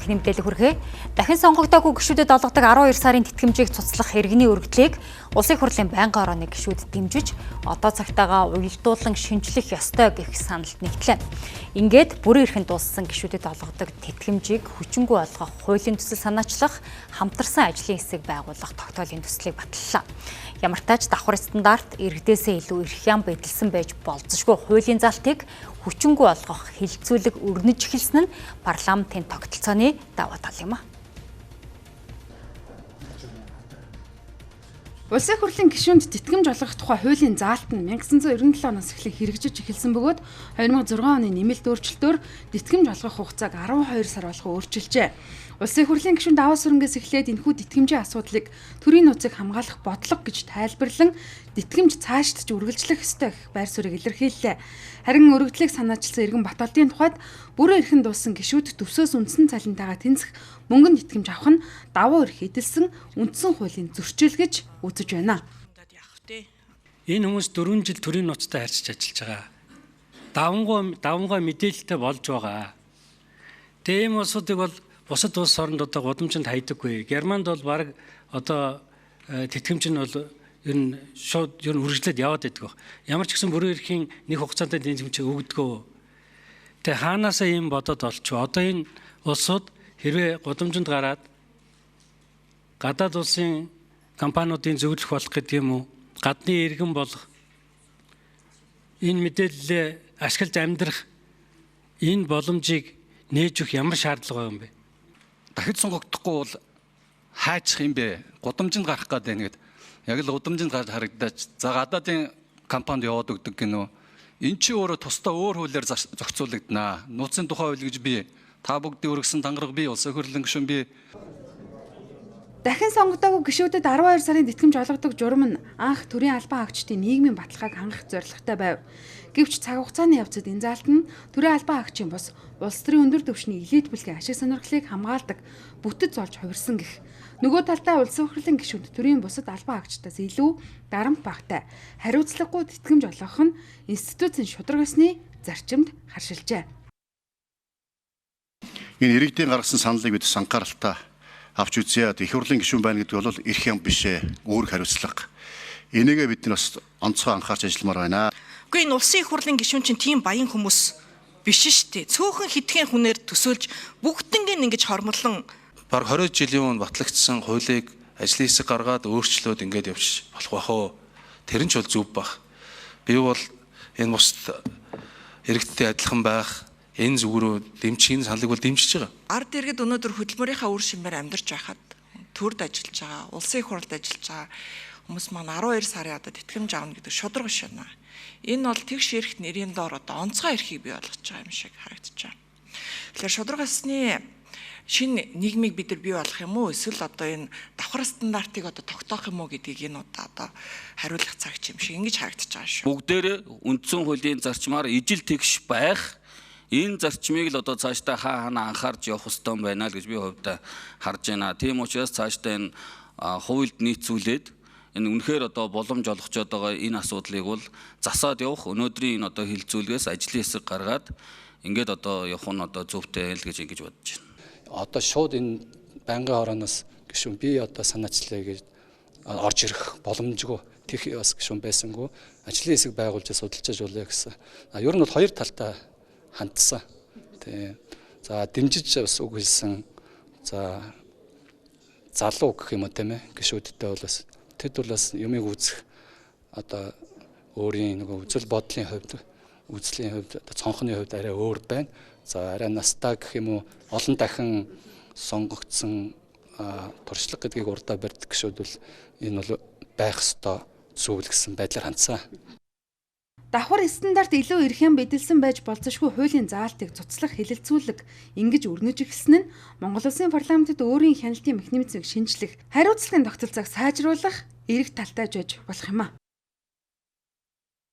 ихний мэдээлэл хүргэе. Дахин сонгогдоогүй гишүүдэд олгодог 12 сарын тэтгэмжийг цуцлах иргэний өргөдлийг Улсын хурлын байнгын орооны гишүүд дэмжиж, одоо цагтаагаа уялдуулан шинжлэх ёстой гэх саналд нэгтлээ. Ингээд бүрэн эрхэнд дууссан гишүүдэд олгодог тэтгэмжийг хүчингүй олгох, хуулийн төсөл санаачлах, хамтарсан ажлын хэсэг байгуулах тогтоолын төслийг баталлаа. Ямар ч тач давхар стандарт иргэдээсээ илүү эрх ям бэдэлсэн байж болзошгүй хуулийн залтыг хүчингүй олгох хилцүүлэг өрнөж эхэлсэн нь парламентын тогтолцооны даваа тал юм а. Улсын хурлын гишүүнд тэтгэмж олгох тухай хуулийн заалт нь 1997 оноос эхлэн хэрэгжиж эхэлсэн бөгөөд 2006 оны нэмэлт өөрчлөлтөөр тэтгэмж олгох хугацааг 12 сар болгон өөрчилжээ. Улсын хурлын гишүүнд даваа сүрэнгээс эхлээд энэхүү тэтгэмжийн асуудлыг төрийн нууцыг хамгаалах бодлого гэж тайлбарлан тэтгэмж цаашдч үргэлжлэх ёстой гэх байр суурийг илэрхийллээ. Харин өргөдлийг санаачилсан иргэн Батболдын тухайд бүрэн эрхэнд дууссан гишүүд төвсөөс үндсэн цалинтайгаа тэнцэх мөнгөнд тэтгэмж авах нь давуу эрх эдэлсэн үндсэн хуулийн зөрчил гэж үзэж байна. Энэ хүмүүс 4 жил төрийн нууцтай харьцаж ажиллаж байгаа. Давангой мэдээлэлтэй болж байгаа. Тэгээ ийм улсуудыг бол бусад улс орнд одоо гудамжинд хайдаггүй. Германд бол баг одоо тэтгэмж нь бол ер нь шууд үргэлжлээд яваад байдаг. Ямар ч гэсэн бүрэн эрхийн нэг хугацаанд тэтгэмж өгдөгөө. Тэгээ хаанаасаа ийм бодоод олчоо. Одоо энэ улсууд хэрвээ гудамжинд гараад гадаад улсын компаниудын зөвлөх болох гэдэг юм уу? Гадны иргэн болох энэ мэдээлэлээ ашиглаж амьдрах энэ боломжийг нээж өгөх ямар шаардлага юм бэ? Дахид сонгогдохгүй бол хайчих юм бэ? Гудамжинд гарах гэдэг нэгэд яг л гудамжинд гарч харагдаж за гадаадын компанид яваад өгдөг гинөө. Эн чи өөрөө тусдаа өөр хуулиар зохицуулагдана. Нууцын тухай хууль гэж би та бүгдийн өргөсөн тангараг би улсын хурлын гишүүн би. Дахин сонгогдоогүй гишүүдэд 12 сарын тэтгэмж олгодог журам нь анх төрийн албан хаагчдын нийгмийн баталгааг хангах зорилготой байв. Гэвч цаг хугацааны явцад энэ заалт нь төрийн албан хаагчийн бус улс төрийн өндөр түвшний элит бүлгийн ашиг сонирхлыг хамгаалдаг бүтэц болж хувирсан гэх. Нөгөө талдаа улсын хурлын гишүүд төрийн бусад албан хаагчдаас илүү дарамт багтай хариуцлагагүй тэтгэмж олгох нь институцийн шударга ёсны зарчимд харшилжээ. Энэ иргэдийн гаргасан саналыг бид анхааралтай авч үзье. Их хурлын гишүүн байна гэдэг бол эрх ям биш ээ, үүрэг хариуцлага. Энийгээ бид нар бас онцгой анхаарч ажилламаар байна. Үгүй энэ улсын их хурлын гишүүн чинь тийм баян хүмүүс биш шүү дээ. Цөөхөн хитгэн хүнээр төсөөлж бүгднийг ингэж хормолон баг 20 жилийн өмнө батлагдсан хуулийг ажлын хэсэг гаргаад өөрчлөөд ингэж явж болох бах уу? Тэр нь ч бол зүв бах. Би бол энэ бусд иргэдтэй адилхан байх энэ зүгрөө дэмжихийн саналыг бол дэмжиж байгаа. Ард иргэд өнөөдөр хөдөлмөрийнхаа үр шимээр амьдарч байхад төрд ажиллаж байгаа, улсын их хурлд ажиллаж байгаа хүмүүс маань 12 сарын одоо тэтгэмж аавна гэдэг шударга биш байна. Энэ бол тэгш эрхт нэрийн доор одоо онцгой эрхийг бий болгож байгаа юм шиг харагдаж байна. Тэгэхээр шударга ёсны шинэ нийгмийг бид нар бий болгох юм уу? Эсвэл одоо энэ давхар стандартыг одоо тогтоох юм уу гэдгийг энэ одоо хариулах цаг юм шиг ингэж харагдаж байгаа шүү. Бүгдээрээ үндсэн хуулийн зарчмаар ижил тэгш байх энэ зарчмыг л одоо цаашдаа хаана анхаарч явах ёстой байна л гэж би хувьдаа харж байна. Тийм учраас цаашдаа энэ хуульд нийцүүлээд энэ үнэхээр одоо боломж олгочод байгаа энэ асуудлыг бол засаад явах өнөөдрийн энэ одоо хилцүүлгээс ажлын хэсэг гаргаад ингээд одоо явах нь одоо зөвхтэй л гэж ингэж бодож байна. Одоо шууд энэ байнгын орооноос гишүүн би одоо санаачлаа гэж орж ирэх боломжгүй тех бас гишүүн байсангүй ажлын хэсэг байгуулж судалж болоё гэсэн. Ер нь бол хоёр талтай хандсан. Тэ. За дэмжиж бас үг хэлсэн. За залуу гэх юм уу тийм ээ гишүүдтэй бол бас тэд бол бас юмыг үзэх одоо өөрийн нөгөө үзэл бодлын хувьд үзлийн хувьд цонхны хувьд арай өөр байна. За арай настай гэх юм уу олон дахин сонгогдсон туршлага гэдгийг урдаа барьдаг гишүүд бол энэ бол байх ёстой зүйл гэсэн байдлаар хандсан. Давхар стандарт илүү эрх ям бэдэлсэн байж болзошгүй хуулийн заалтыг цуцлах хэлэлцүүлэг ингэж өрнөж эхэлсэн нь Монгол Улсын парламентод өөрийн хяналтын механизмыг шинжлэх, хариуцлагын тогтолцоог сайжруулах эрэг талтай жиж болох юм а.